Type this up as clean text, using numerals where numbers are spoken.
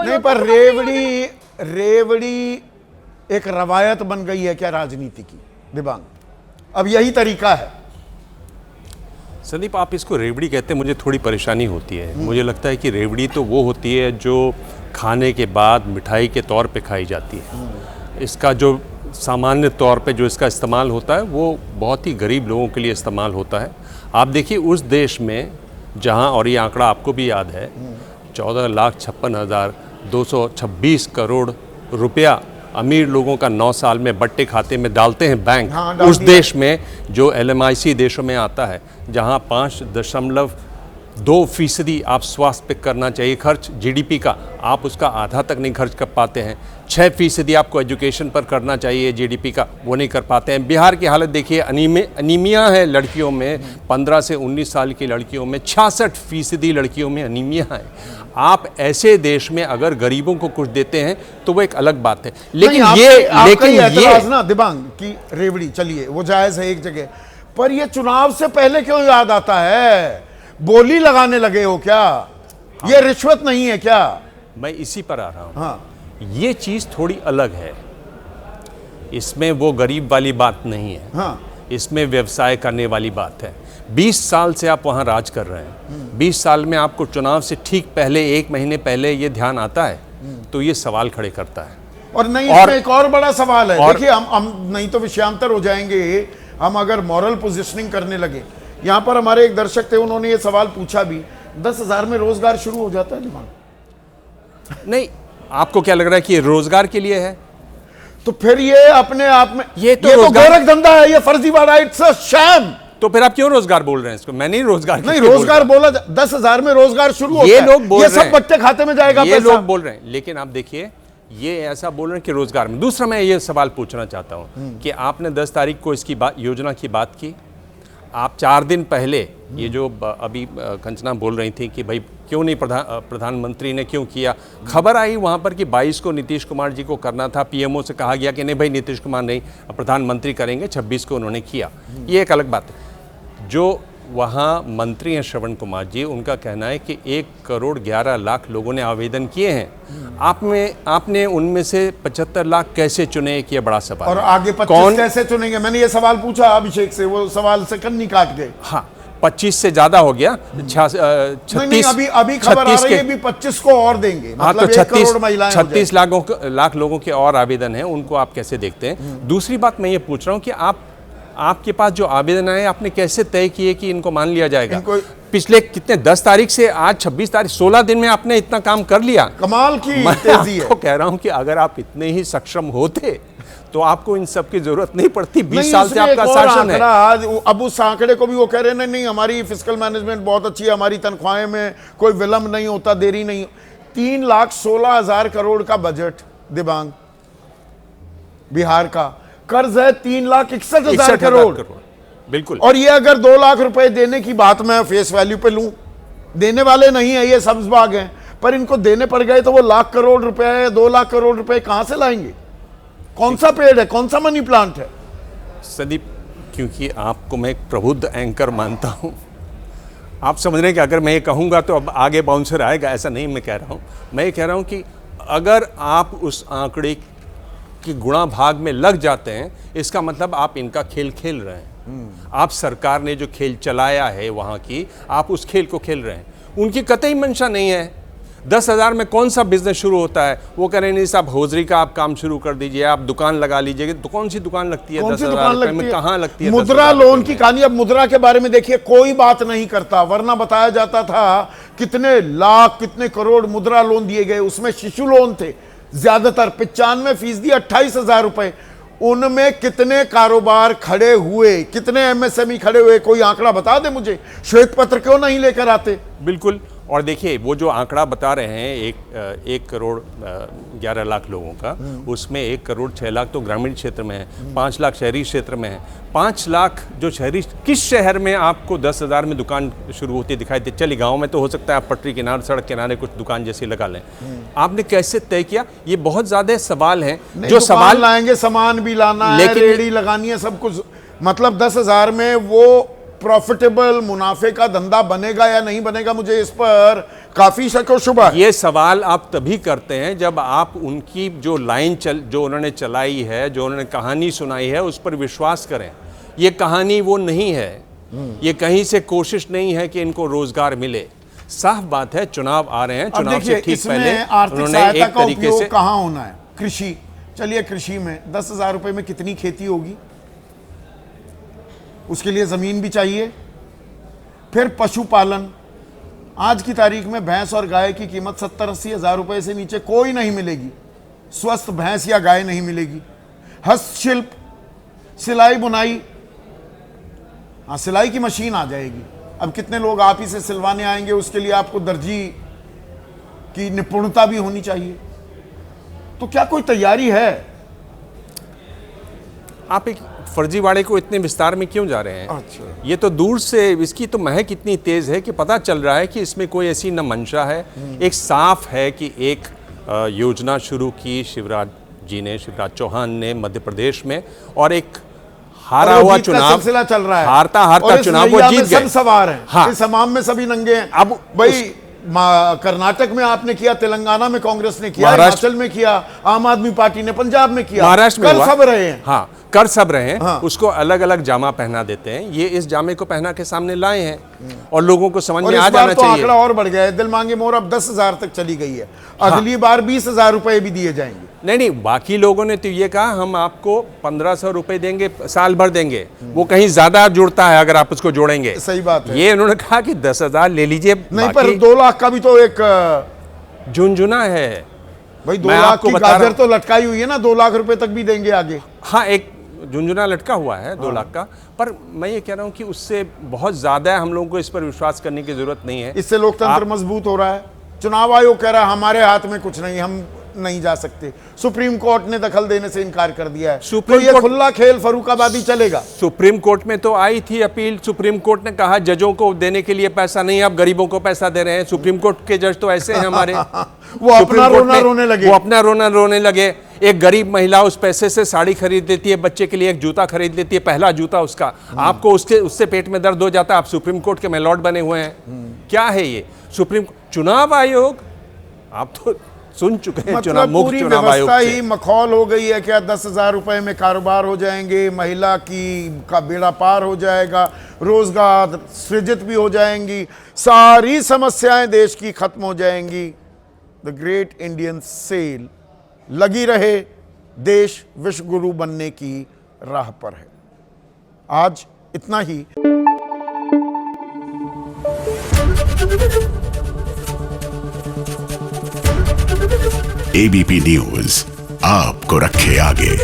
कोई नहीं, पर रेवड़ी एक रवायत बन गई है क्या राजनीति की दिबांग? अब यही तरीका है। संदीप, आप इसको रेवड़ी कहते हैं, मुझे थोड़ी परेशानी होती है। मुझे लगता है कि रेवड़ी तो वो होती है जो खाने के बाद मिठाई के तौर पे खाई जाती है। इसका जो सामान्य तौर पे जो इसका इस्तेमाल होता है वो बहुत ही गरीब लोगों के लिए इस्तेमाल होता है। आप देखिए उस देश में जहां, और ये आंकड़ा आपको भी याद है, 14,56,226 करोड़ रुपया अमीर लोगों का 9 साल में बट्टे खाते में डालते हैं बैंक। हाँ, उस देश में जो LMIC देशों में आता है, जहां 5.2% आप स्वास्थ्य पे करना चाहिए खर्च GDP का, आप उसका आधा तक नहीं खर्च कर पाते हैं। 6% आपको एजुकेशन पर करना चाहिए GDP का, वो नहीं कर पाते हैं। बिहार की हालत देखिए, अनीमिया है लड़कियों में, 15 से 19 साल की लड़कियों में 66% लड़कियों में अनीमिया है। आप ऐसे देश में अगर गरीबों को कुछ देते हैं तो वो एक अलग बात है। लेकिन ये ना दिबांग की रेवड़ी, चलिए वो जायज है एक जगह, पर ये चुनाव से पहले क्यों याद आता है? बोली लगाने लगे हो क्या? ये रिश्वत नहीं है क्या? मैं इसी पर आ रहा हूं। हाँ, ये चीज थोड़ी अलग है, इसमें वो गरीब वाली बात नहीं है। हाँ, इसमें व्यवसाय करने वाली बात है। 20 साल से आप वहां राज कर रहे हैं, 20 साल में आपको चुनाव से ठीक पहले, 1 महीने पहले ये ध्यान आता है, तो ये सवाल खड़े करता है। और नहीं, इसमें एक और बड़ा सवाल है। देखिए, हम नहीं तो विषयांतर हो जाएंगे हम अगर मॉरल पोजिशनिंग करने लगे। यहां पर हमारे एक दर्शक थे, उन्होंने ये सवाल पूछा भी, 10,000 में रोजगार शुरू हो जाता है दिमाग? नहीं, आपको क्या लग रहा है कि ये रोजगार के लिए है? तो फिर ये अपने आप में ये तो गोरख धंधा है, ये फर्जीवाड़ा, इट्स अ शैम। तो फिर आप क्यों रोजगार बोल रहे हैं इसको? मैं नहीं रोजगार नहीं, रोजगार बोला 10,000 में रोजगार शुरू होता है, ये लोग बोल रहे हैं, ये सब बच्चे खाते में जाएगा, ये लोग बोल रहे हैं। लेकिन आप देखिए, ये ऐसा बोल रहे हैं कि रोजगार में। दूसरा, मैं ये सवाल पूछना चाहता हूं कि आपने 10 तारीख को इसकी योजना की बात की। आप 4 दिन पहले ये जो अभी कंचना बोल रही थी कि भाई क्यों नहीं प्रधानमंत्री ने क्यों किया, खबर आई वहाँ पर कि 22 को नीतीश कुमार जी को करना था। PMO से कहा गया कि नहीं भाई नीतीश कुमार नहीं, प्रधानमंत्री करेंगे। 26 को उन्होंने किया। ये एक अलग बात है। जो वहाँ मंत्री हैं श्रवण कुमार जी, उनका कहना है कि 1,11,00,000 लोगों ने आवेदन किए हैं। आपने उनमें से 75 लाख कैसे चुने, कि बड़ा सवाल। और आगे 25 कैसे चुनेंगे? मैंने ये सवाल पूछा अभिषेक से, वो सवाल से कन्नी काट गए। हाँ, 25 से ज्यादा हो गया। 36 अभी खबर आ रही है भी 25 को और देंगे। हाँ, मतलब तो 36 लाख लोगों के और आवेदन हैं, उनको आप कैसे देखते हैं? दूसरी बात मैं ये पूछ रहा हूँ कि आपके पास जो आवेदन आए, आपने कैसे तय किए कि इनको मान लिया जाएगा? पिछले कितने 10 तारीख से आज 26 तारीख, 16 दिन में आपने इतना काम कर लिया। कमाल की तेजी है। मैं कह रहा हूं कि अगर आप इतने ही सक्षम होते तो आपको इन सब की जरूरत नहीं पड़ती। 20 साल से आपका शासन है। अब उस आंकड़े को भी वो कह रहे हैं, नहीं हमारी फिस्कल मैनेजमेंट बहुत अच्छी है, हमारी तनख्वाहें में कोई विलंब नहीं होता, देरी नहीं। 3,16,000 करोड़ का बजट दिबांग, बिहार का कर्ज है 3,61,000 करोड़। बिल्कुल। और ये अगर 2 लाख रुपए देने की बात मैं फेस वैल्यू पे लूं, देने वाले नहीं है, ये सब्ज बाग हैं, पर इनको देने पड़ गए तो वो लाख करोड़ रुपए, 2 लाख करोड़ रुपए कहां से लाएंगे? कौन सा पेड़ है, कौन सा मनी प्लांट है? संदीप, क्योंकि आपको मैं एक प्रबुद्ध एंकर मानता हूं, आप समझ रहे हैं कि अगर मैं ये कहूंगा तो अब आगे बाउंसर आएगा, ऐसा नहीं मैं कह रहा हूं। मैं ये कह रहा हूं कि अगर आप उस आंकड़े कि गुणा भाग में लग जाते हैं, इसका मतलब आप इनका खेल खेल रहे हैं। आप सरकार ने जो खेल चलाया है वहां की, आप उस खेल को खेल रहे हैं। उनकी कतई मंशा नहीं है। 10,000 में कौन सा बिजनेस शुरू होता है? वो कह रहे हैं नहीं साहब, हौजरी का आप काम शुरू कर दीजिए, आप दुकान लगा लीजिए। तो कौन सी दुकान लगती है 10,000 रुपए में? कहाँ लगती है? मुद्रा लोन की कहानी। अब मुद्रा के बारे में देखिए, कोई बात नहीं करता, वरना बताया जाता था कितने लाख, कितने करोड़ मुद्रा लोन दिए गए। उसमें शिशु लोन थे ज्यादातर, 95% 28,000 रुपए। उनमें कितने कारोबार खड़े हुए, कितने MSME खड़े हुए? कोई आंकड़ा बता दे मुझे। श्वेत पत्र क्यों नहीं लेकर आते? बिल्कुल। और देखिए, वो जो आंकड़ा बता रहे हैं 1,11,00,000 लोगों का, उसमें 1,06,00,000 तो ग्रामीण क्षेत्र में है, 5 लाख शहरी क्षेत्र में है। 5 लाख जो शहरी, किस शहर में आपको 10,000 में दुकान शुरू होती दिखाई दे? चलिए गांव में तो हो सकता है आप पटरी किनारे, सड़क किनारे कुछ दुकान जैसी लगा लें। आपने कैसे तय किया? ये बहुत ज्यादा सवाल हैं जो सवाल लाएंगे, सामान भी लाना है, रेडी लगानी है, सब कुछ। मतलब 10,000 में वो प्रॉफिटेबल मुनाफे का धंधा बनेगा या नहीं बनेगा, मुझे इस पर काफी शक और शुबा है। ये सवाल आप तभी करते हैं जब आप उनकी जो लाइन जो उन्होंने चलाई है, जो उन्होंने कहानी सुनाई है, उस पर विश्वास करें। ये कहानी वो नहीं है, ये कहीं से कोशिश नहीं है कि इनको रोजगार मिले। साफ बात है, चुनाव आ रहे हैं, अब चुनाव से ठीक इसमें पहले आर्थिक उन्होंने सहायता एक का तरीके उपयोग से कहाँ होना है? कृषि, चलिए कृषि में 10,000 रुपए में कितनी खेती होगी? उसके लिए जमीन भी चाहिए। फिर पशुपालन, आज की तारीख में भैंस और गाय की कीमत 70-80 हज़ार रुपए से नीचे कोई नहीं मिलेगी, स्वस्थ भैंस या गाय नहीं मिलेगी। हस्तशिल्प, सिलाई बुनाई, हाँ सिलाई की मशीन आ जाएगी। अब कितने लोग आप ही से सिलवाने आएंगे, उसके लिए आपको दर्जी की निपुणता भी होनी चाहिए। तो क्या कोई तैयारी है? आप एक फर्जीवाड़े को इतने विस्तार में क्यों जा रहे हैं? अच्छा, ये तो दूर से इसकी तो महक इतनी तेज है कि पता चल रहा है कि इसमें कोई ऐसी न मंशा है। एक साफ है कि एक योजना शुरू की शिवराज जी ने, शिवराज चौहान ने मध्य प्रदेश में, और एक हारा हुआ चुनाव, सिलसिला चल रहा है, हारता चुनाव वो जीत गए। सब सवार हैं, हाँ। इस हमाम में सभी नंगे हैं। अब भाई कर्नाटक में आपने किया, तेलंगाना में कांग्रेस ने किया, महाराष्ट्र हिमाचल में किया, आम आदमी पार्टी ने पंजाब में किया, महाराष्ट्र में कर सब रहे हैं। हाँ, कर सब रहे हैं। हाँ। उसको अलग अलग जामा पहना देते हैं। ये इस जामे को पहना के सामने लाए हैं और लोगों को समझ और में इस आ बार जाना तो चाहिए। आंकड़ा और बढ़ गया है, दिल मांगे मोर अब 10,000 तक चली गई है। अगली बार 20,000 रुपए भी दिए जाएंगे। नहीं, बाकी लोगों ने तो ये कहा हम आपको 1,500 रुपए देंगे, साल भर देंगे। वो कहीं ज्यादा जुड़ता है अगर आप उसको जोड़ेंगे। सही बात है। ये उन्होंने कहा कि 10,000 ले लीजिए। नहीं, पर 2 लाख का भी तो एक झुंझुना है भाई। 2 मैं लाख आपको की बता रहा गाजर तो लटकाई हुई है ना, 2 लाख रुपए तक भी देंगे आगे। हाँ, एक झुंझुना लटका हुआ है 2 लाख का। पर मैं ये कह रहा हूँ कि उससे बहुत ज्यादा हम लोगों को इस पर विश्वास करने की जरूरत नहीं है। इससे लोकतंत्र मजबूत हो रहा है। चुनाव आयोग कह रहा है हमारे हाथ में कुछ नहीं, हम नहीं जा सकते। सुप्रीम कोर्ट ने दखल देने से इनकार कर दिया है। तो ये खुला खेल फर्रुखाबादी चलेगा। सुप्रीम कोर्ट में तो आई थी अपील। सुप्रीम कोर्ट ने कहा जजों को देने के लिए पैसा नहीं, आप गरीबों को पैसा दे रहे हैं। सुप्रीम कोर्ट के जज तो ऐसे हैं हमारे। वो अपना रोना रोने लगे। वो अपना रोना रोने लगे। एक गरीब महिला उस पैसे से साड़ी खरीद लेती है, बच्चे के लिए एक जूता खरीद लेती है, पहला जूता उसका। आपको उससे पेट में दर्द हो जाता है, आप सुप्रीम कोर्ट के मेलॉर्ड बने हुए हैं। क्या है ये सुप्रीम चुनाव आयोग? आप तो सुन चुके हैं चुनाव मुक्त चुनाव आयोग से। ही मखौल हो गई है। क्या 10,000 रुपए में कारोबार हो जाएंगे, महिला का बेड़ा पार हो जाएगा, रोजगार सृजित भी हो जाएंगी, सारी समस्याएं देश की खत्म हो जाएंगी। द ग्रेट इंडियन सेल लगी रहे, देश विश्व गुरु बनने की राह पर है। आज इतना ही। एबीपी न्यूज आपको रखे आगे।